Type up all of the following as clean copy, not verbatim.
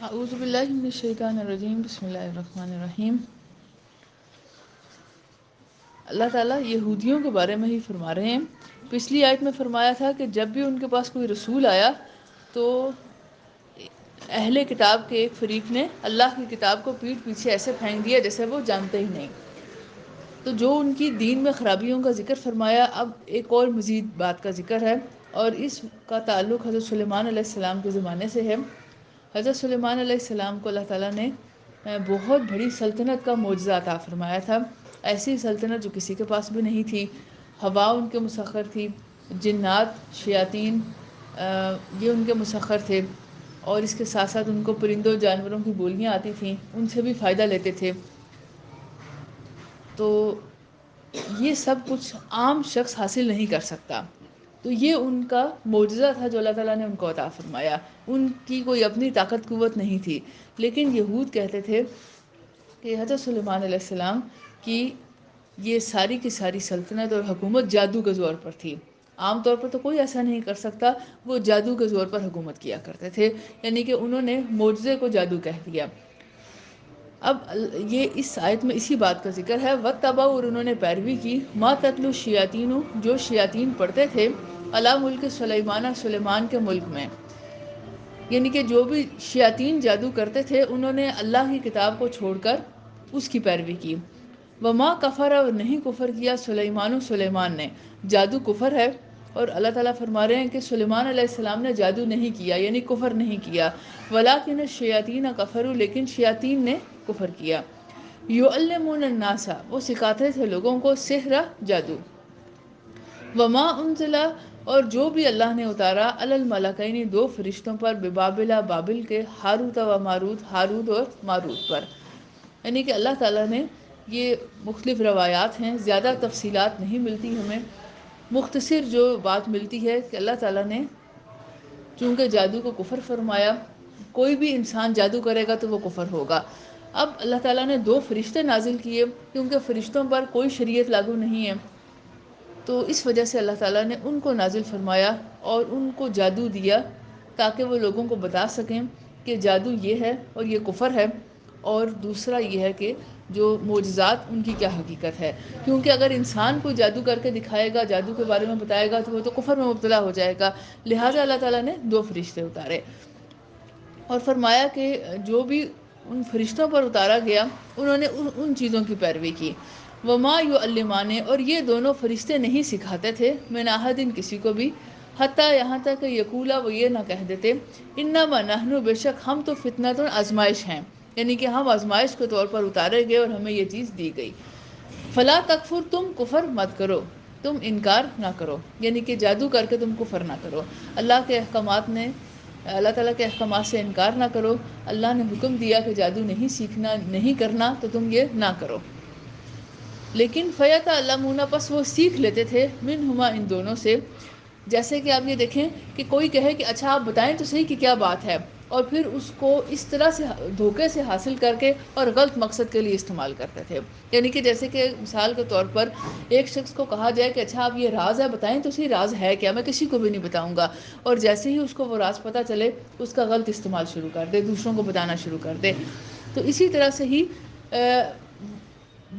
اعوذ باللہ من الشیطان الرجیم، بسم اللہ الرحمن الرحیم۔ اللہ تعالیٰ یہودیوں کے بارے میں ہی فرما رہے ہیں۔ پچھلی آیت میں فرمایا تھا کہ جب بھی ان کے پاس کوئی رسول آیا تو اہل کتاب کے ایک فریق نے اللہ کی کتاب کو پیٹھ پیچھے ایسے پھینک دیا جیسے وہ جانتے ہی نہیں۔ تو جو ان کی دین میں خرابیوں کا ذکر فرمایا، اب ایک اور مزید بات کا ذکر ہے، اور اس کا تعلق حضرت سلیمان علیہ السلام کے زمانے سے ہے۔ حضرت سلیمان علیہ السلام کو اللہ تعالیٰ نے بہت بڑی سلطنت کا معجزہ عطا فرمایا تھا، ایسی سلطنت جو کسی کے پاس بھی نہیں تھی۔ ہوا ان کے مسخر تھی، جنات، شیاطین یہ ان کے مسخر تھے، اور اس کے ساتھ ساتھ ان کو پرندوں جانوروں کی بولیاں آتی تھیں، ان سے بھی فائدہ لیتے تھے۔ تو یہ سب کچھ عام شخص حاصل نہیں کر سکتا، تو یہ ان کا معجزہ تھا جو اللہ تعالیٰ نے ان کو عطا فرمایا۔ ان کی کوئی اپنی طاقت قوت نہیں تھی، لیکن یہود کہتے تھے کہ حضرت سلیمان علیہ السلام کی یہ ساری کی ساری سلطنت اور حکومت جادو کے زور پر تھی۔ عام طور پر تو کوئی ایسا نہیں کر سکتا، وہ جادو کے زور پر حکومت کیا کرتے تھے، یعنی کہ انہوں نے معجزے کو جادو کہہ دیا۔ اب یہ اس آیت میں اسی بات کا ذکر ہے، وَاتَّبَعُوا، اور انہوں نے پیروی کی، مَا تَتْلُو الشَّيَاطِينُ، جو شیاطین پڑھتے تھے، عَلَىٰ مُلْكِ سلیمان، سلیمان کے ملک میں، یعنی کہ جو بھی شیاطین جادو کرتے تھے انہوں نے اللہ کی کتاب کو چھوڑ کر اس کی پیروی کی۔ وَمَا كَفَرَ، اور نہیں کفر کیا، سلیمان نے، جادو کفر ہے، اور اللہ تعالیٰ فرما رہے ہیں کہ سلیمان علیہ السلام نے جادو نہیں کیا، یعنی کفر نہیں کیا، وَلَٰكِنَ الشَّيَاطِينَ كَفَرُوا، لیکن شیاطین نے کفر کیا۔ يُعَلِّمُونَ النَّاسَ، وہ سکھاتے تھے لوگوں کو، سحر، جادو۔ وَمَا أُنزِلَ، اور جو بھی اللہ نے اتارا، عَلَى الْمَلَكَيْنِ، دو فرشتوں پر، ببابل، بابل کے، ہاروت و ماروت، ہاروت اور ماروت پر، یعنی کہ اللہ تعالیٰ نے یہ مختلف روایات ہیں، زیادہ تفصیلات نہیں ملتی ہمیں، مختصر جو بات ملتی ہے کہ اللہ تعالیٰ نے چونکہ جادو کو کفر فرمایا، کوئی بھی انسان جادو کرے گا تو وہ کفر ہوگا۔ اب اللہ تعالیٰ نے دو فرشتے نازل کیے، کیونکہ فرشتوں پر کوئی شریعت لاگو نہیں ہے، تو اس وجہ سے اللہ تعالیٰ نے ان کو نازل فرمایا اور ان کو جادو دیا، تاکہ وہ لوگوں کو بتا سکیں کہ جادو یہ ہے اور یہ کفر ہے، اور دوسرا یہ ہے کہ جو معجزات ان کی کیا حقیقت ہے، کیونکہ اگر انسان کوئی جادو کر کے دکھائے گا، جادو کے بارے میں بتائے گا، تو وہ تو کفر میں مبتلا ہو جائے گا، لہٰذا اللہ تعالیٰ نے دو فرشتے اتارے، اور فرمایا کہ جو بھی ان فرشتوں پر اتارا گیا انہوں نے ان چیزوں کی پیروی کی۔ وَمَا يُعَلِّمَانِ، اور یہ دونوں فرشتے نہیں سکھاتے تھے، مِنْ أَحَدٍ، کسی کو بھی، حتیٰ یہاں تک کہ یقولا، وہ یہ نہ کہہ دیتے، اِنَّمَا نَحْنُ، بے شک ہم تو فتنۃ، آزمائش ہیں، یعنی کہ ہم آزمائش کے طور پر اتارے گئے اور ہمیں یہ چیز دی گئی۔ فَلَا تَكْفُرْ، تم کفر مت کرو، تم انکار نہ کرو، یعنی کہ جادو کر کے تم کفر نہ کرو، اللہ تعالیٰ کے احکامات سے انکار نہ کرو۔ اللہ نے حکم دیا کہ جادو نہیں سیکھنا، نہیں کرنا، تو تم یہ نہ کرو۔ لیکن فَيَتَعَلَّمُونَ، پس وہ سیکھ لیتے تھے، مِنْهُمَا، ان دونوں سے۔ جیسے کہ آپ یہ دیکھیں کہ کوئی کہے کہ اچھا آپ بتائیں تو صحیح کہ کیا بات ہے، اور پھر اس کو اس طرح سے دھوکے سے حاصل کر کے اور غلط مقصد کے لیے استعمال کرتے تھے، یعنی کہ جیسے کہ مثال کے طور پر ایک شخص کو کہا جائے کہ اچھا آپ یہ راز ہے، بتائیں تو صحیح راز ہے کیا، میں کسی کو بھی نہیں بتاؤں گا، اور جیسے ہی اس کو وہ راز پتہ چلے اس کا غلط استعمال شروع کر دے، دوسروں کو بتانا شروع کر دے۔ تو اسی طرح سے ہی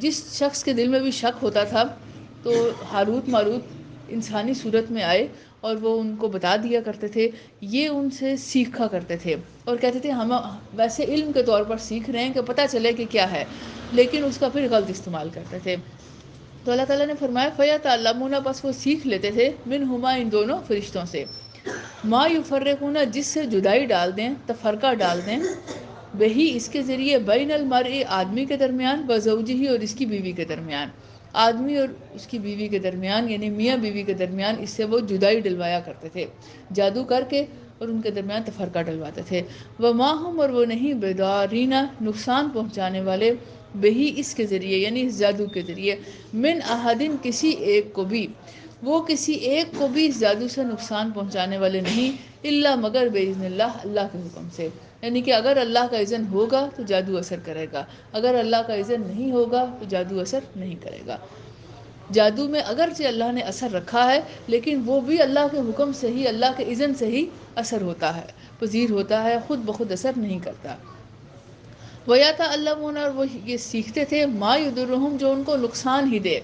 جس شخص کے دل میں بھی شک ہوتا تھا تو ہاروت ماروت انسانی صورت میں آئے اور وہ ان کو بتا دیا کرتے تھے، یہ ان سے سیکھا کرتے تھے اور کہتے تھے ہم ویسے علم کے طور پر سیکھ رہے ہیں کہ پتہ چلے کہ کیا ہے، لیکن اس کا پھر غلط استعمال کرتے تھے۔ تو اللہ تعالیٰ نے فرمایا فَيَتَعَلَّمُونَ، بس وہ سیکھ لیتے تھے، مِنْهُمَا، ان دونوں فرشتوں سے، مَا يُفَرِّقُونَ، جس سے جدائی ڈال دیں، تفرقہ ڈال دیں، بہی، اس کے ذریعے، بین المرء، آدمی کے درمیان، وزوجہ، اور اس کی بیوی کے درمیان، آدمی اور اس کی بیوی کے درمیان، یعنی میاں بیوی کے درمیان، اس سے وہ جدائی ڈلوایا کرتے تھے جادو کر کے، اور ان کے درمیان تفرقہ ڈلواتے تھے۔ وَمَا هُمْ، اور وہ نہیں، بِضَارِّينَ، نقصان پہنچانے والے، بہی، اس کے ذریعے، یعنی اس جادو کے ذریعے، من احدٍ، کسی ایک کو بھی، وہ کسی ایک کو بھی اس جادو سے نقصان پہنچانے والے نہیں، الا، مگر، باذن اللہ، اللہ کے حکم سے، یعنی کہ اگر اللہ کا اذن ہوگا تو جادو اثر کرے گا، اگر اللہ کا اذن نہیں ہوگا تو جادو اثر نہیں کرے گا۔ جادو میں اگرچہ اللہ نے اثر رکھا ہے، لیکن وہ بھی اللہ کے حکم سے ہی، اللہ کے اذن سے ہی اثر ہوتا ہے، پذیر ہوتا ہے، خود بخود اثر نہیں کرتا۔ وَيَتَعَلَّمُونَ، اور وہ یہ سیکھتے تھے، مَا يُضِرُّهُمْ، جو ان کو نقصان ہی دے،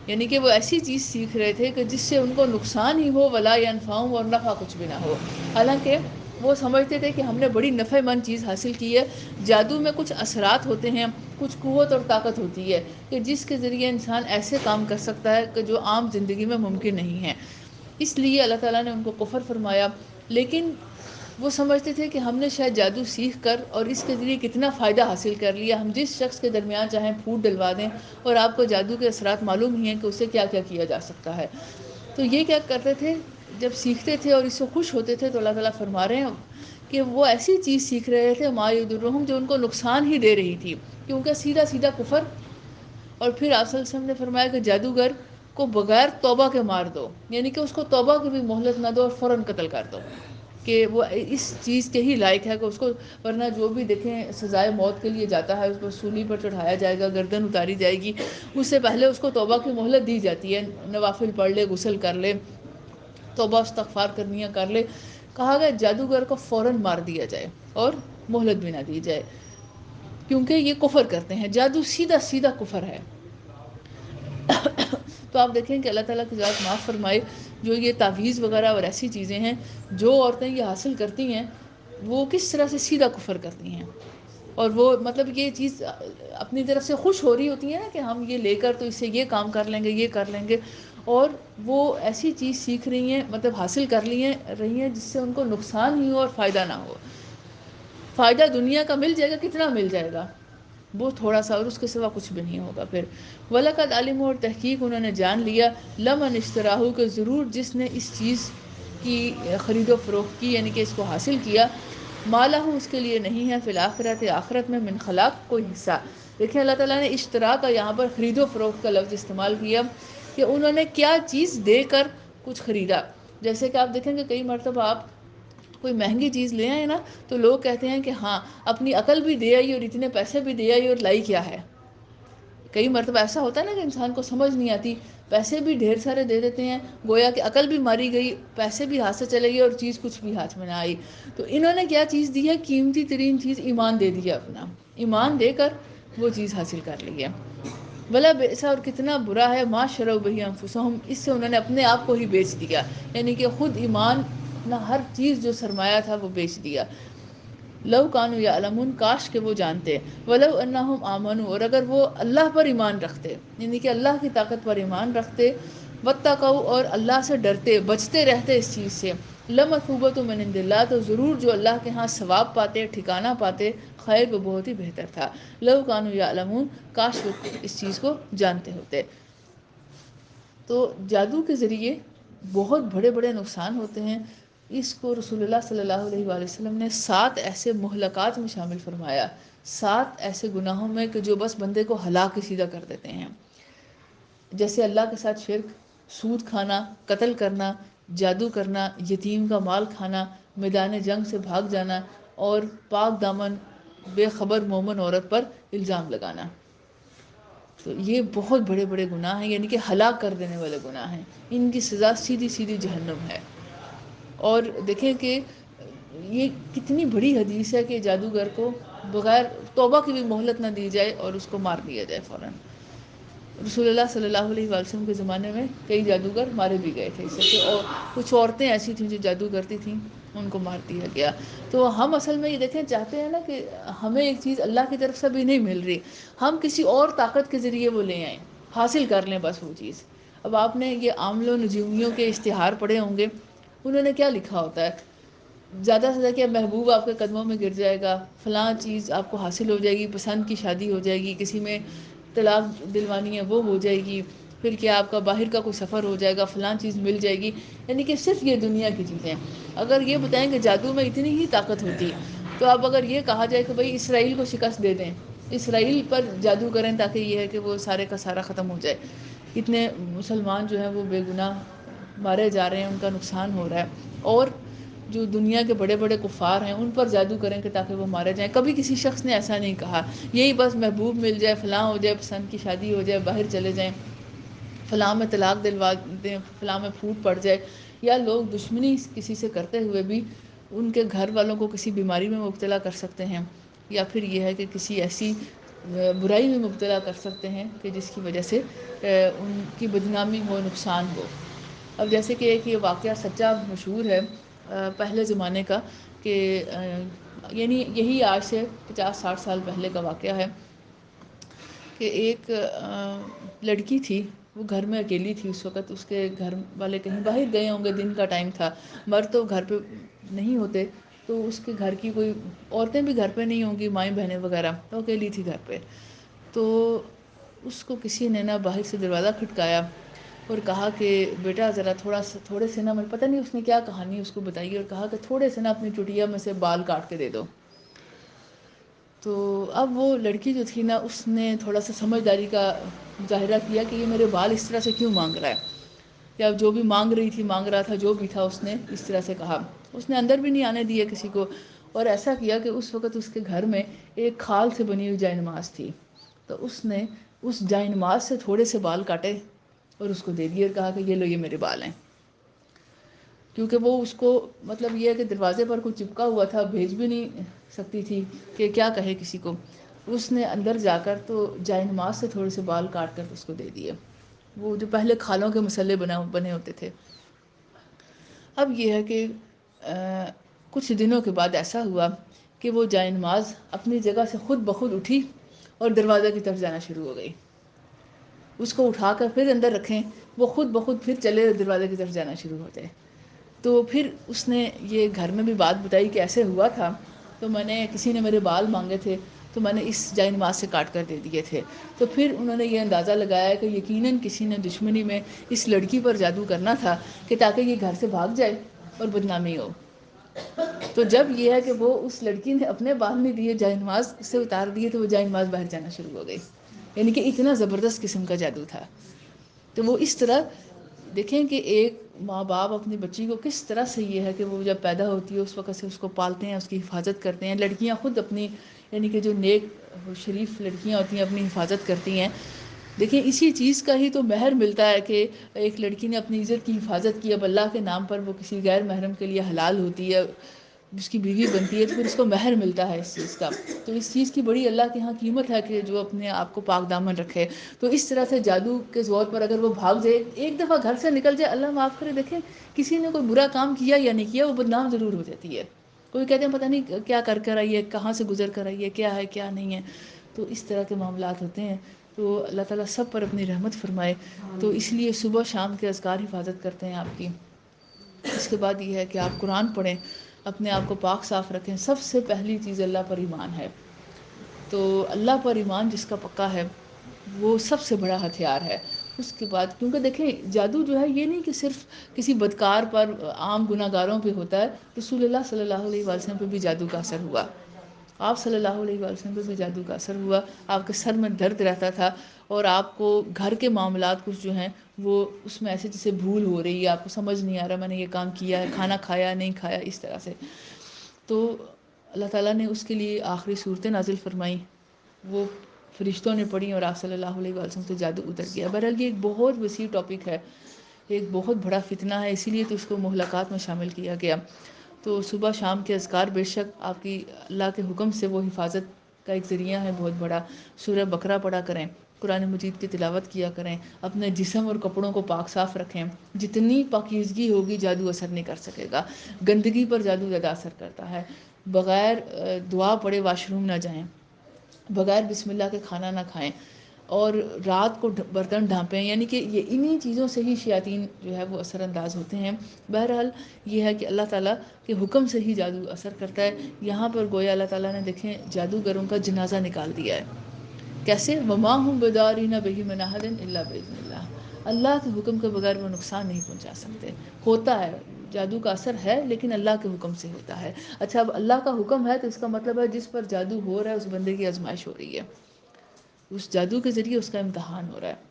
یعنی کہ وہ ایسی چیز سیکھ رہے تھے کہ جس سے ان کو نقصان ہی ہو، ولا ينفعهم، اور نفع کچھ بھی نہ ہو۔ حالانکہ وہ سمجھتے تھے کہ ہم نے بڑی نفع مند چیز حاصل کی ہے۔ جادو میں کچھ اثرات ہوتے ہیں، کچھ قوت اور طاقت ہوتی ہے کہ جس کے ذریعے انسان ایسے کام کر سکتا ہے کہ جو عام زندگی میں ممکن نہیں ہے۔ اس لیے اللہ تعالیٰ نے ان کو کفر فرمایا۔ لیکن وہ سمجھتے تھے کہ ہم نے شاید جادو سیکھ کر اور اس کے ذریعے کتنا فائدہ حاصل کر لیا، ہم جس شخص کے درمیان چاہیں پھوٹ ڈلوا دیں، اور آپ کو جادو کے اثرات معلوم ہی ہیں کہ اسے کیا کیا کیا جا سکتا ہے۔ تو یہ کیا کرتے تھے، جب سیکھتے تھے اور اس سے خوش ہوتے تھے، تو اللہ تعالیٰ فرما رہے ہیں کہ وہ ایسی چیز سیکھ رہے تھے، ما یضرہم، جو ان کو نقصان ہی دے رہی تھی، کیونکہ سیدھا سیدھا کفر۔ اور پھر آپ صلی اللہ علیہ وسلم نے فرمایا کہ جادوگر کو بغیر توبہ کے مار دو، یعنی کہ اس کو توبہ کی بھی مہلت نہ دو اور فوراً قتل کر دو، کہ وہ اس چیز کے ہی لائق ہے کہ اس کو، ورنہ جو بھی دیکھیں سزائے موت کے لیے جاتا ہے، اس کو سولی پر چڑھایا جائے گا، گردن اتاری جائے گی، اس سے پہلے اس کو توبہ کی مہلت دی جاتی ہے، نوافل پڑھ لے، غسل کر لے، توبہ استغفار کرنیاں کر لے۔ کہا گیا جادوگر کو فوراً مار دیا جائے اور مہلت بھی نہ دی جائے، کیونکہ یہ کفر کرتے ہیں، جادو سیدھا سیدھا کفر ہے۔ تو آپ دیکھیں کہ اللہ تعالیٰ کی ذات معاف فرمائے، جو یہ تعویذ وغیرہ اور ایسی چیزیں ہیں جو عورتیں یہ حاصل کرتی ہیں، وہ کس طرح سے سیدھا کفر کرتی ہیں، اور وہ مطلب یہ چیز اپنی طرف سے خوش ہو رہی ہوتی ہے نا کہ ہم یہ لے کر تو اس سے یہ کام کر لیں گے، یہ کر لیں گے، اور وہ ایسی چیز سیکھ رہی ہیں، مطلب حاصل کر رہی ہیں جس سے ان کو نقصان ہی ہو اور فائدہ نہ ہو۔ فائدہ دنیا کا مل جائے گا، کتنا مل جائے گا، وہ تھوڑا سا، اور اس کے سوا کچھ بھی نہیں ہوگا پھر۔ وَلَقَدْ عَلِمُوا، اور تحقیق انہوں نے جان لیا، لَمَنِ اشْتَرَاهُ، کہ ضرور جس نے اس چیز کی خرید و فروخت کی، یعنی کہ اس کو حاصل کیا، مالہ، اس کے لیے نہیں ہے، فی الآخرت، آخرت میں، من خلاق، کوئی حصہ۔ دیکھیں اللہ تعالیٰ نے اشترا کا یہاں پر خرید و فروخت کا لفظ استعمال کیا، کہ انہوں نے کیا چیز دے کر کچھ خریدا۔ جیسے کہ آپ دیکھیں کہ کئی مرتبہ آپ کوئی مہنگی چیز لے آئے نا، تو لوگ کہتے ہیں کہ ہاں اپنی عقل بھی دے آئی اور اتنے پیسے بھی دے آئی اور لائی کیا ہے۔ کئی مرتبہ ایسا ہوتا ہے نا کہ انسان کو سمجھ نہیں آتی، پیسے بھی ڈھیر سارے دے دیتے ہیں، گویا کہ عقل بھی ماری گئی، پیسے بھی ہاتھ سے چلے گئے اور چیز کچھ بھی ہاتھ میں نہ آئی۔ تو انہوں نے کیا چیز دی ہے، قیمتی ترین چیز ایمان دے دیا، اپنا ایمان دے کر وہ چیز حاصل کر لی ہے۔ بلا بیسا، اور کتنا برا ہے، ما شروا بہ انفسہم، اس سے انہوں نے اپنے آپ کو ہی بیچ دیا، یعنی کہ خود ایمان اپنا ہر چیز جو سرمایہ تھا وہ بیچ دیا۔ لو کانوا یعلمون، کاش کہ وہ جانتے، ولو انہم آمنوا، اور اگر وہ اللہ پر ایمان رکھتے، یعنی کہ اللہ کی طاقت پر ایمان رکھتے، واتقوا، اور اللہ سے ڈرتے، بچتے رہتے اس چیز سے، لمثوبۃ من عند اللہ، تو ضرور جو اللہ کے ہاں ثواب پاتے، ٹھکانہ پاتے، خیر وہ بہت ہی بہتر تھا۔ لو کانوا یعلمون، کاش وہ اس چیز کو جانتے ہوتے۔ تو جادو کے ذریعے بہت بڑے بڑے نقصان ہوتے ہیں۔ اس کو رسول اللہ صلی اللہ علیہ وآلہ وسلم نے 7 ایسے مہلکات میں شامل فرمایا، 7 ایسے گناہوں میں کہ جو بس بندے کو ہلاک ہی سیدھا کر دیتے ہیں، جیسے اللہ کے ساتھ شرک، سود کھانا، قتل کرنا، جادو کرنا، یتیم کا مال کھانا، میدان جنگ سے بھاگ جانا، اور پاک دامن بے خبر مومن عورت پر الزام لگانا۔ تو یہ بہت بڑے بڑے گناہ ہیں، یعنی کہ ہلاک کر دینے والے گناہ ہیں، ان کی سزا سیدھی سیدھی جہنم ہے۔ اور دیکھیں کہ یہ کتنی بڑی حدیث ہے کہ جادوگر کو بغیر توبہ کی بھی مہلت نہ دی جائے اور اس کو مار دیا جائے فوراً۔ رسول اللہ صلی اللہ علیہ وآلہ وسلم کے زمانے میں کئی جادوگر مارے بھی گئے تھے، اس سے، اور کچھ عورتیں ایسی تھیں جو جادو کرتی تھیں، ان کو مار دیا گیا۔ تو ہم اصل میں یہ دیکھیں چاہتے ہیں نا کہ ہمیں ایک چیز اللہ کی طرف سے بھی نہیں مل رہی، ہم کسی اور طاقت کے ذریعے وہ لے آئیں، حاصل کر لیں بس وہ چیز۔ اب آپ نے یہ عامل و نجومیوں کے اشتہار پڑھے ہوں گے، انہوں نے کیا لکھا ہوتا ہے، زیادہ سے زیادہ کہ محبوب آپ کے قدموں میں گر جائے گا، فلاں چیز آپ کو حاصل ہو جائے گی، پسند کی شادی ہو جائے گی، کسی میں طلاق دلوانی ہے وہ ہو جائے گی، پھر کیا آپ کا باہر کا کوئی سفر ہو جائے گا، فلاں چیز مل جائے گی، یعنی کہ صرف یہ دنیا کی چیزیں۔ اگر یہ بتائیں کہ جادو میں اتنی ہی طاقت ہوتی، تو اب اگر یہ کہا جائے کہ بھئی اسرائیل کو شکست دے دیں، اسرائیل پر جادو کریں تاکہ یہ ہے کہ وہ سارے کا سارا ختم ہو جائے، اتنے مسلمان جو ہیں وہ بے گناہ مارے جا رہے ہیں، ان کا نقصان ہو رہا ہے، اور جو دنیا کے بڑے بڑے کفار ہیں ان پر جادو کریں کہ تاکہ وہ مارے جائیں، کبھی کسی شخص نے ایسا نہیں کہا، یہی بس محبوب مل جائے، فلاں ہو جائے، پسند کی شادی ہو جائے، باہر چلے جائیں، فلاں میں طلاق دلوا دیں، فلاں میں پھوٹ پڑ جائے، یا لوگ دشمنی کسی سے کرتے ہوئے بھی ان کے گھر والوں کو کسی بیماری میں مبتلا کر سکتے ہیں، یا پھر یہ ہے کہ کسی ایسی برائی میں مبتلا کر سکتے ہیں کہ جس کی وجہ سے ان کی بدنامی ہو، نقصان ہو۔ اب جیسے کہ ایک یہ واقعہ سچا مشہور ہے پہلے زمانے کا، کہ یعنی یہی آج سے 50-60 سال پہلے کا واقعہ ہے کہ ایک لڑکی تھی، وہ گھر میں اکیلی تھی اس وقت، اس کے گھر والے کہیں باہر گئے ہوں گے، دن کا ٹائم تھا، مرد تو گھر پہ نہیں ہوتے، تو اس کے گھر کی کوئی عورتیں بھی گھر پہ نہیں ہوں گی، مائیں بہنیں وغیرہ، تو اکیلی تھی گھر پہ۔ تو اس کو کسی نے نا باہر سے دروازہ کھٹکایا اور کہا کہ بیٹا ذرا تھوڑے سے نا، مجھے پتہ نہیں اس نے کیا کہانی اس کو بتائی، اور کہا کہ تھوڑے سے نا اپنی چٹیا میں سے بال کاٹ کے دے دو۔ تو اب وہ لڑکی جو تھی نا، اس نے تھوڑا سا سمجھداری کا مظاہرہ کیا کہ یہ میرے بال اس طرح سے کیوں مانگ رہا ہے، یا جو بھی مانگ رہی تھی، مانگ رہا تھا، جو بھی تھا، اس نے اس طرح سے کہا۔ اس نے اندر بھی نہیں آنے دیا کسی کو، اور ایسا کیا کہ اس وقت اس کے گھر میں ایک کھال سے بنی ہوئی جائے نماز تھی، تو اس نے اس جائے نماز سے تھوڑے سے بال کاٹے اور اس کو دے دیے، اور کہا کہ یہ لو، یہ میرے بال ہیں۔ کیونکہ وہ اس کو مطلب یہ ہے کہ دروازے پر کوئی چپکا ہوا تھا، بھیج بھی نہیں سکتی تھی کہ کیا کہے کسی کو۔ اس نے اندر جا کر تو جائے نماز سے تھوڑے سے بال کاٹ کر اس کو دے دیے، وہ جو پہلے کھالوں کے مسلے بنے ہوتے تھے۔ اب یہ ہے کہ کچھ دنوں کے بعد ایسا ہوا کہ وہ جائے نماز اپنی جگہ سے خود بخود اٹھی اور دروازے کی طرف جانا شروع ہو گئی۔ اس کو اٹھا کر پھر اندر رکھیں، وہ خود بخود پھر چلے دروازے کی طرف جانا شروع ہوتے۔ تو پھر اس نے یہ گھر میں بھی بات بتائی کہ ایسے ہوا تھا، تو کسی نے میرے بال مانگے تھے، تو میں نے اس جائے نماز سے کاٹ کر دے دیے تھے۔ تو پھر انہوں نے یہ اندازہ لگایا کہ یقیناً کسی نے دشمنی میں اس لڑکی پر جادو کرنا تھا کہ تاکہ یہ گھر سے بھاگ جائے اور بدنامی ہو۔ تو جب یہ ہے کہ وہ اس لڑکی نے اپنے بال نہیں دیے، جائے نماز سے اتار دیے، تو وہ جائے نماز باہر جانا شروع ہو گئی، یعنی کہ اتنا زبردست قسم کا جادو تھا۔ تو وہ اس طرح دیکھیں کہ ایک ماں باپ اپنی بچی کو کس طرح سے یہ ہے کہ وہ جب پیدا ہوتی ہے اس وقت سے اس کو پالتے ہیں، اس کی حفاظت کرتے ہیں۔ لڑکیاں خود اپنی، یعنی کہ جو نیک شریف لڑکیاں ہوتی ہیں، اپنی حفاظت کرتی ہیں۔ دیکھیں اسی چیز کا ہی تو مہر ملتا ہے کہ ایک لڑکی نے اپنی عزت کی حفاظت کی، اب اللہ کے نام پر وہ کسی غیر محرم کے لیے حلال ہوتی ہے، جس کی بیوی بنتی ہے، تو پھر اس کو مہر ملتا ہے اس چیز کا۔ تو اس چیز کی بڑی اللہ کے ہاں قیمت ہے کہ جو اپنے آپ کو پاک دامن رکھے۔ تو اس طرح سے جادو کے زور پر اگر وہ بھاگ جائے، ایک دفعہ گھر سے نکل جائے، اللہ معاف کرے، دیکھیں کسی نے کوئی برا کام کیا یا نہیں کیا، وہ بدنام ضرور ہو جاتی ہے۔ کوئی کہتے ہیں پتہ نہیں کیا کر آئی ہے، کہاں سے گزر کر آئی ہے، کیا ہے کیا نہیں ہے۔ تو اس طرح کے معاملات ہوتے ہیں۔ تو اللہ تعالیٰ سب پر اپنی رحمت فرمائے۔ تو اس لیے صبح شام کے اذکار حفاظت کرتے ہیں آپ کی۔ اس کے بعد یہ ہے کہ آپ قرآن پڑھیں، اپنے آپ کو پاک صاف رکھیں۔ سب سے پہلی چیز اللہ پر ایمان ہے۔ تو اللہ پر ایمان جس کا پکا ہے، وہ سب سے بڑا ہتھیار ہے۔ اس کے بعد کیونکہ دیکھیں جادو جو ہے یہ نہیں کہ صرف کسی بدکار پر، عام گناہ گاروں پہ ہوتا ہے۔ رسول اللہ صلی اللہ علیہ وسلم پہ بھی جادو کا اثر ہوا، آپ صلی اللہ علیہ وسلم پہ بھی جادو کا اثر ہوا۔ آپ کے سر میں درد رہتا تھا، اور آپ کو گھر کے معاملات کچھ جو ہیں وہ اس میں ایسے جیسے بھول ہو رہی ہے، آپ کو سمجھ نہیں آ رہا میں نے یہ کام کیا ہے، کھانا کھایا نہیں کھایا، اس طرح سے۔ تو اللہ تعالیٰ نے اس کے لیے آخری صورتیں نازل فرمائیں، وہ فرشتوں نے پڑھی، اور آپ صلی اللہ علیہ وسلم تو جادو اتر گیا۔ بہرحال یہ ایک بہت وسیع ٹاپک ہے، ایک بہت بڑا فتنہ ہے، اسی لیے تو اس کو مہلکات میں شامل کیا گیا۔ تو صبح شام کے اذکار بے شک آپ کی اللہ کے حکم سے وہ حفاظت کا ایک ذریعہ ہے بہت بڑا۔ سورہ بقرہ پڑھا کریں، قرآن مجید کی تلاوت کیا کریں، اپنے جسم اور کپڑوں کو پاک صاف رکھیں۔ جتنی پاکیزگی ہوگی جادو اثر نہیں کر سکے گا، گندگی پر جادو زیادہ اثر کرتا ہے۔ بغیر دعا پڑھے واش روم نہ جائیں، بغیر بسم اللہ کے کھانا نہ کھائیں، اور رات کو برتن ڈھانپیں، یعنی کہ یہ انہی چیزوں سے ہی شیاطین جو ہے وہ اثر انداز ہوتے ہیں۔ بہرحال یہ ہے کہ اللہ تعالیٰ کے حکم سے ہی جادو اثر کرتا ہے۔ یہاں پر گویا اللہ تعالیٰ نے دیکھیں جادوگروں کا جنازہ نکال دیا ہے، کیسے؟ وما هم بدارین بہ من احد الا باذن اللہ، اللہ کے حکم کے بغیر وہ نقصان نہیں پہنچا سکتے۔ ہوتا ہے جادو کا اثر ہے، لیکن اللہ کے حکم سے ہوتا ہے۔ اچھا اب اللہ کا حکم ہے تو اس کا مطلب ہے جس پر جادو ہو رہا ہے اس بندے کی آزمائش ہو رہی ہے، اس جادو کے ذریعے اس کا امتحان ہو رہا ہے۔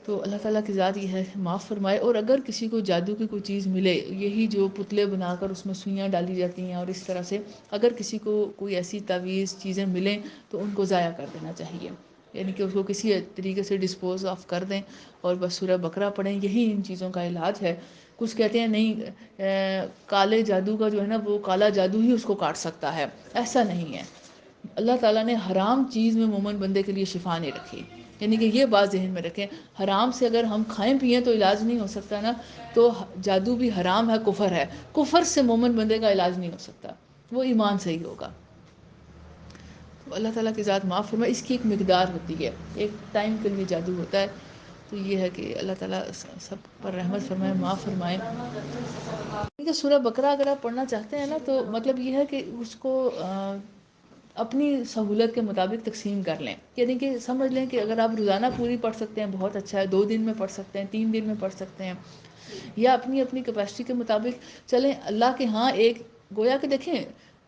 تو اللہ تعالیٰ کی ذات یہ ہے معاف فرمائے۔ اور اگر کسی کو جادو کی کوئی چیز ملے، یہی جو پتلے بنا کر اس میں سوئیاں ڈالی جاتی ہیں اور اس طرح سے، اگر کسی کو کوئی ایسی تعویذ چیزیں ملیں تو ان کو ضائع کر دینا چاہیے، یعنی کہ اس کو کسی طریقے سے ڈسپوز آف کر دیں اور بس سورہ بقرہ پڑھیں، یہی ان چیزوں کا علاج ہے۔ کچھ کہتے ہیں نہیں کالے جادو کا جو ہے نا وہ کالا جادو ہی اس کو کاٹ سکتا ہے، ایسا نہیں ہے۔ اللہ تعالیٰ نے حرام چیز میں مومن بندے کے لیے شفا نہیں رکھی، یعنی کہ یہ بات ذہن میں رکھیں، حرام سے اگر ہم کھائیں پئیں تو علاج نہیں ہو سکتا نا، تو جادو بھی حرام ہے، کفر ہے، کفر سے مومن بندے کا علاج نہیں ہو سکتا، وہ ایمان سے ہی ہوگا۔ تو اللہ تعالیٰ کی ذات معاف فرمائے، اس کی ایک مقدار ہوتی ہے، ایک ٹائم کے لیے جادو ہوتا ہے۔ تو یہ ہے کہ اللہ تعالیٰ سب پر رحمت فرمائے، معاف فرمائے۔ ٹھیک ہے، سورہ بقرہ اگر آپ پڑھنا چاہتے ہیں نا تو مطلب یہ ہے کہ اس کو اپنی سہولت کے مطابق تقسیم کر لیں، یعنی کہ سمجھ لیں کہ اگر آپ روزانہ پوری پڑھ سکتے ہیں بہت اچھا ہے، 2 دن میں پڑھ سکتے ہیں، 3 دن میں پڑھ سکتے ہیں، یا اپنی اپنی کیپیسٹی کے مطابق چلیں۔ اللہ کے ہاں ایک گویا کہ دیکھیں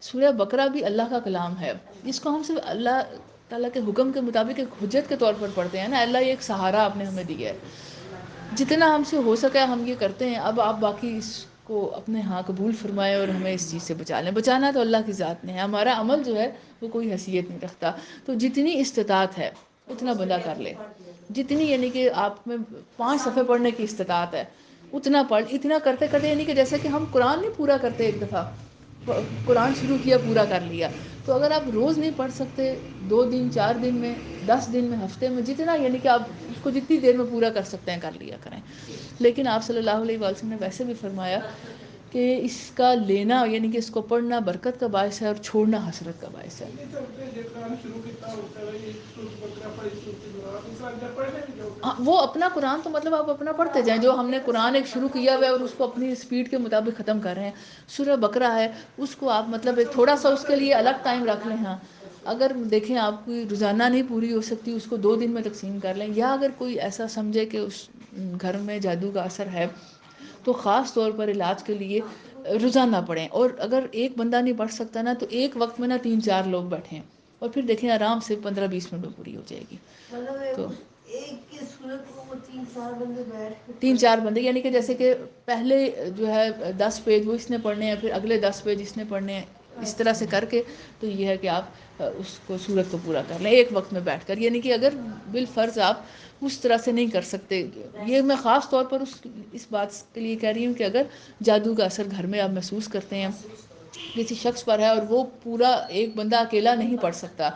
سورہ بقرہ بھی اللہ کا کلام ہے، اس کو ہم صرف اللہ تعالیٰ کے حکم کے مطابق ایک حجت کے طور پر پڑھتے ہیں نا، اللہ یہ ایک سہارا آپ نے ہمیں دیا ہے، جتنا ہم سے ہو سکا ہم یہ کرتے ہیں۔ اب آپ باقی اس کو اپنے ہاں قبول فرمائے اور ہمیں اس چیز سے بچا لیں، بچانا تو اللہ کی ذات نے ہے، ہمارا عمل جو ہے وہ کوئی حیثیت نہیں رکھتا۔ تو جتنی استطاعت ہے اتنا بندہ کر لے، جتنی یعنی کہ آپ میں 5 صفحے پڑھنے کی استطاعت ہے اتنا پڑھ، اتنا کرتے کرتے یعنی کہ جیسے کہ ہم قرآن نہیں پورا کرتے ایک دفعہ، قرآن شروع کیا پورا کر لیا، تو اگر آپ روز نہیں پڑھ سکتے، 2 دن 4 دن میں، 10 دن میں، ہفتے میں، جتنا یعنی کہ آپ اس کو جتنی دیر میں پورا کر سکتے ہیں کر لیا کریں۔ لیکن آپ صلی اللہ علیہ وسلم نے ویسے بھی فرمایا کہ اس کا لینا یعنی کہ اس کو پڑھنا برکت کا باعث ہے اور چھوڑنا حسرت کا باعث ہے۔ وہ اپنا قرآن تو مطلب آپ اپنا پڑھتے جائیں، جو ہم نے قرآن ایک شروع کیا ہوا ہے اور اس کو اپنی اسپیڈ کے مطابق ختم کر رہے ہیں۔ سورہ بقرہ ہے اس کو آپ مطلب ایک تھوڑا سا اس کے لیے الگ ٹائم رکھ لیں، ہاں اگر دیکھیں آپ کی روزانہ نہیں پوری ہو سکتی اس کو 2 دن میں تقسیم کر لیں، یا اگر کوئی ایسا سمجھے کہ اس گھر میں جادو کا اثر ہے تو خاص طور پر علاج کے لیے روزانہ پڑھیں، اور اگر ایک بندہ نہیں پڑھ سکتا نا تو ایک وقت میں نا 3 4 لوگ بیٹھیں اور پھر دیکھیں آرام سے 15 20 منٹ میں پوری ہو جائے گی۔ تو ایک کی صورت کو وہ 3 4 بندے بیٹھ کے 3 4 بندے یعنی کہ جیسے کہ پہلے جو ہے 10 پیج وہ اس نے پڑھنے ہیں، پھر اگلے 10 پیج اس نے پڑھنے ہیں، اس طرح سے کر کے تو یہ ہے کہ آپ اس کو سورت کو پورا کر لیں ایک وقت میں بیٹھ کر، یعنی کہ اگر بالفرض آپ اس طرح سے نہیں کر سکتے، یہ میں خاص طور پر اس بات کے لیے کہہ رہی ہوں کہ اگر جادو کا اثر گھر میں آپ محسوس کرتے ہیں کسی شخص پر ہے اور وہ پورا ایک بندہ اکیلا نہیں پڑھ سکتا،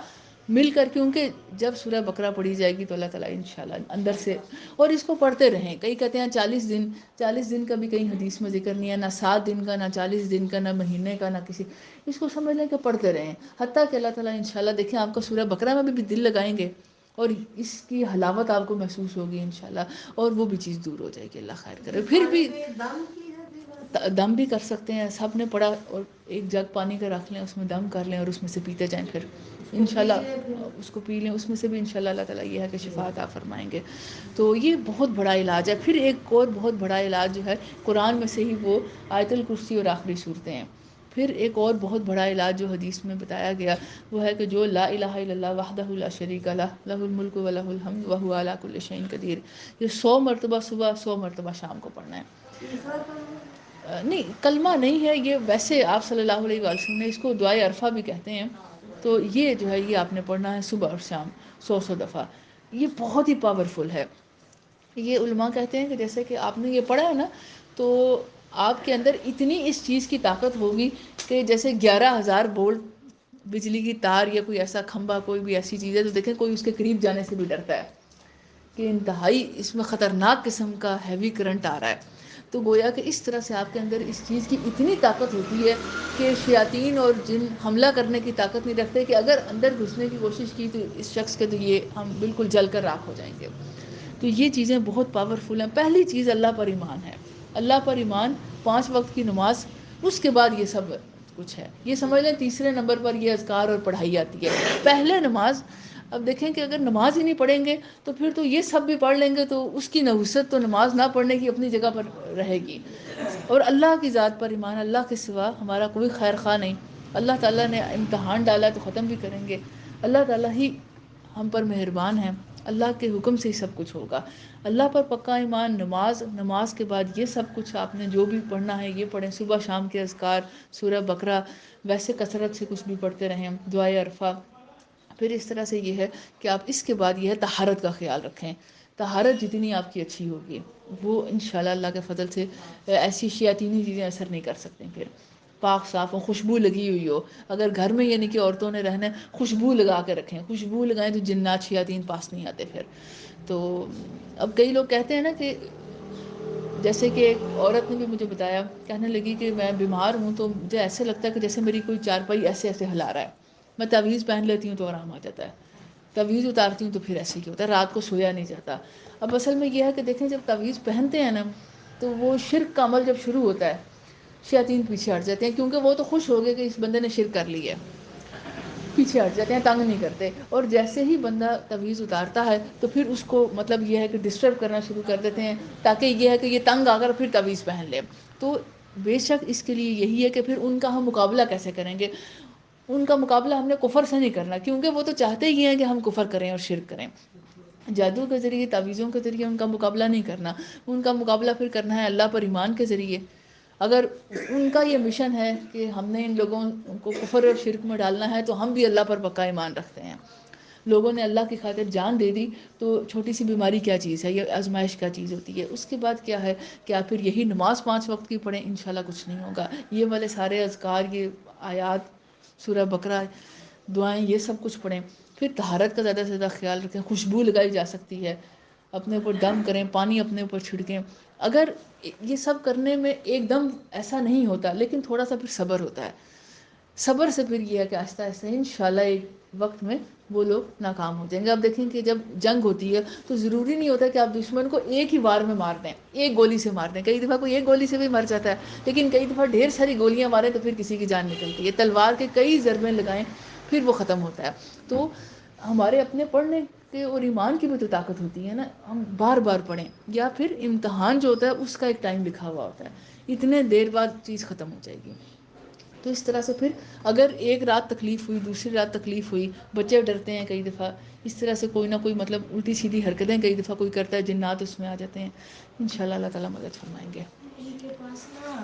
مل کر، کیونکہ جب سورہ بقرہ پڑھی جائے گی تو اللہ تعالیٰ انشاءاللہ اندر سے، اور اس کو پڑھتے رہیں، کئی کہتے ہیں 40 دن، 40 دن کا بھی کئی حدیث میں ذکر نہیں ہے، نہ 7 دن کا، نہ 40 دن کا، نہ مہینے کا، نہ کسی، اس کو سمجھ لیں کہ پڑھتے رہیں، حتیٰ کہ اللہ تعالیٰ انشاءاللہ دیکھیں آپ کا سورہ بقرہ میں بھی دل لگائیں گے اور اس کی حلاوت آپ کو محسوس ہوگی انشاءاللہ، اور وہ بھی چیز دور ہو جائے گی، اللہ خیر کرے۔ پھر بھی دم کی جاتی دم بھی کر سکتے ہیں، سب نے پڑھا، اور ایک جگ پانی کا رکھ لیں اس میں دم کر لیں اور اس میں سے پیتے جائیں، پھر انشاءاللہ اس کو پی لیں، اس میں سے بھی انشاءاللہ اللہ تعالیٰ یہ ہے کہ شفا عطا فرمائیں گے۔ تو یہ بہت بڑا علاج ہے۔ پھر ایک اور بہت بڑا علاج جو ہے قرآن میں سے ہی وہ آیت الکرسی اور آخری صورتیں ہیں۔ پھر ایک اور بہت بڑا علاج جو حدیث میں بتایا گیا وہ ہے کہ جو لا الہ الا اللہ وحدہ لا شریک لہ لہ الملک و لہ الحمد وہو علی کل شیء قدیر، یہ 100 مرتبہ صبح 100 مرتبہ شام کو پڑھنا ہے۔ تیسرا کلمہ نہیں کلمہ نہیں ہے یہ، ویسے آپ صلی اللہ علیہ وسلم نے اس کو دعائے عرفہ بھی کہتے ہیں، تو یہ جو ہے یہ آپ نے پڑھنا ہے صبح اور شام 100 دفعہ، یہ بہت ہی پاورفل ہے۔ یہ علماء کہتے ہیں کہ جیسے کہ آپ نے یہ پڑھا ہے نا تو آپ کے اندر اتنی اس چیز کی طاقت ہوگی کہ جیسے 11,000 وولٹ بجلی کی تار یا کوئی ایسا کھمبا، کوئی بھی ایسی چیز ہے تو دیکھیں کوئی اس کے قریب جانے سے بھی ڈرتا ہے کہ انتہائی اس میں خطرناک قسم کا ہیوی کرنٹ آ رہا ہے، تو گویا کہ اس طرح سے آپ کے اندر اس چیز کی اتنی طاقت ہوتی ہے کہ شیاطین اور جن حملہ کرنے کی طاقت نہیں رکھتے، کہ اگر اندر گھسنے کی کوشش کی تو اس شخص کے تو یہ ہم بالکل جل کر راکھ ہو جائیں گے۔ تو یہ چیزیں بہت پاورفل ہیں۔ پہلی چیز اللہ پر ایمان ہے، اللہ پر ایمان، 5 وقت کی نماز، اس کے بعد یہ سب کچھ ہے، یہ سمجھ لیں تیسرے نمبر پر یہ اذکار اور پڑھائی آتی ہے، پہلے نماز۔ اب دیکھیں کہ اگر نماز ہی نہیں پڑھیں گے تو پھر تو یہ سب بھی پڑھ لیں گے تو اس کی نحوست تو نماز نہ پڑھنے کی اپنی جگہ پر رہے گی، اور اللہ کی ذات پر ایمان، اللہ کے سوا ہمارا کوئی خیر خواہ نہیں، اللہ تعالیٰ نے امتحان ڈالا تو ختم بھی کریں گے، اللہ تعالیٰ ہی ہم پر مہربان ہیں، اللہ کے حکم سے ہی سب کچھ ہوگا۔ اللہ پر پکا ایمان، نماز، نماز کے بعد یہ سب کچھ آپ نے جو بھی پڑھنا ہے یہ پڑھیں، صبح شام کے اذکار، سورہ بقرہ، ویسے کثرت سے کچھ بھی پڑھتے رہیں، دعائے عرفہ، پھر اس طرح سے یہ ہے کہ آپ اس کے بعد یہ ہے طہارت کا خیال رکھیں. طہارت جتنی آپ کی اچھی ہوگی وہ انشاءاللہ اللہ کے فضل سے ایسی شیاطینی چیزیں اثر نہیں کر سکتی. پھر پاک صاف ہو، خوشبو لگی ہوئی ہو. اگر گھر میں یعنی کہ عورتوں نے رہنا ہے خوشبو لگا کے رکھیں، خوشبو لگائیں تو جنات شیاطین پاس نہیں آتے. پھر تو اب کئی لوگ کہتے ہیں نا کہ جیسے کہ ایک عورت نے بھی مجھے بتایا، کہنے لگی کہ میں بیمار ہوں تو مجھے ایسے لگتا ہے کہ جیسے میری کوئی چارپائی ایسے ایسے ہلا رہا ہے. میں تعویذ پہن لیتی ہوں تو آرام آ جاتا ہے، تعویذ اتارتی ہوں تو پھر ایسے ہی ہوتا ہے، رات کو سویا نہیں جاتا. اب اصل میں یہ ہے کہ دیکھیں جب تعویذ پہنتے ہیں نا تو وہ شرک کا عمل جب شروع ہوتا ہے شیاطین پیچھے ہٹ جاتے ہیں، کیونکہ وہ تو خوش ہو گئے کہ اس بندے نے شرک کر لی ہے، پیچھے ہٹ جاتے ہیں، تنگ نہیں کرتے. اور جیسے ہی بندہ تعویذ اتارتا ہے تو پھر اس کو مطلب یہ ہے کہ ڈسٹرب کرنا شروع کر دیتے ہیں، تاکہ یہ ہے کہ یہ تنگ آ کر پھر تعویذ پہن لے. تو بے شک اس کے لیے یہی ہے کہ پھر ان کا ہم مقابلہ کیسے کریں گے. ان کا مقابلہ ہم نے کفر سے نہیں کرنا، کیونکہ وہ تو چاہتے ہی ہیں کہ ہم کفر کریں اور شرک کریں. جادو کے ذریعے، تعویذوں کے ذریعے ان کا مقابلہ نہیں کرنا. ان کا مقابلہ پھر کرنا ہے اللہ پر ایمان کے ذریعے. اگر ان کا یہ مشن ہے کہ ہم نے ان لوگوں کو کفر اور شرک میں ڈالنا ہے تو ہم بھی اللہ پر پکا ایمان رکھتے ہیں. لوگوں نے اللہ کی خاطر جان دے دی تو چھوٹی سی بیماری کیا چیز ہے، یہ آزمائش کیا چیز ہوتی ہے. اس کے بعد کیا ہے کہ آپ پھر یہی نماز 5 وقت کی پڑھیں، انشاءاللہ کچھ نہیں ہوگا. یہ والے سارے اذکار، یہ آیات، سورہ بقرہ، دعائیں، یہ سب کچھ پڑھیں. پھر طہارت کا زیادہ سے زیادہ خیال رکھیں. خوشبو لگائی جا سکتی ہے، اپنے اوپر دم کریں، پانی اپنے اوپر چھڑکیں. اگر یہ سب کرنے میں ایک دم ایسا نہیں ہوتا لیکن تھوڑا سا پھر صبر ہوتا ہے. صبر سے پھر یہ ہے کہ آہستہ آہستہ انشاءاللہ ایک وقت میں وہ لوگ ناکام ہو جائیں گے. اب دیکھیں کہ جب جنگ ہوتی ہے تو ضروری نہیں ہوتا کہ آپ دشمن کو ایک ہی وار میں مار دیں، ایک گولی سے مار دیں. کئی دفعہ کوئی ایک گولی سے بھی مر جاتا ہے، لیکن کئی دفعہ ڈھیر ساری گولیاں ماریں تو پھر کسی کی جان نکلتی ہے. تلوار کے کئی ضربیں لگائیں پھر وہ ختم ہوتا ہے. تو ہمارے اپنے پڑھنے کے اور ایمان کی بھی تو طاقت ہوتی ہے نا، ہم بار بار پڑھیں. یا پھر امتحان جو ہوتا ہے اس کا ایک ٹائم لکھا ہوا ہوتا ہے، اتنے دیر بعد چیز ختم ہو جائے گی. تو اس طرح سے پھر اگر ایک رات تکلیف ہوئی، دوسری رات تکلیف ہوئی، بچے ڈرتے ہیں کئی دفعہ، اس طرح سے کوئی نہ کوئی مطلب الٹی سیدھی حرکتیں کئی دفعہ کوئی کرتا ہے، جنات اس میں آ جاتے ہیں. انشاءاللہ اللہ تعالیٰ مدد فرمائیں گے. ان کے پاس نا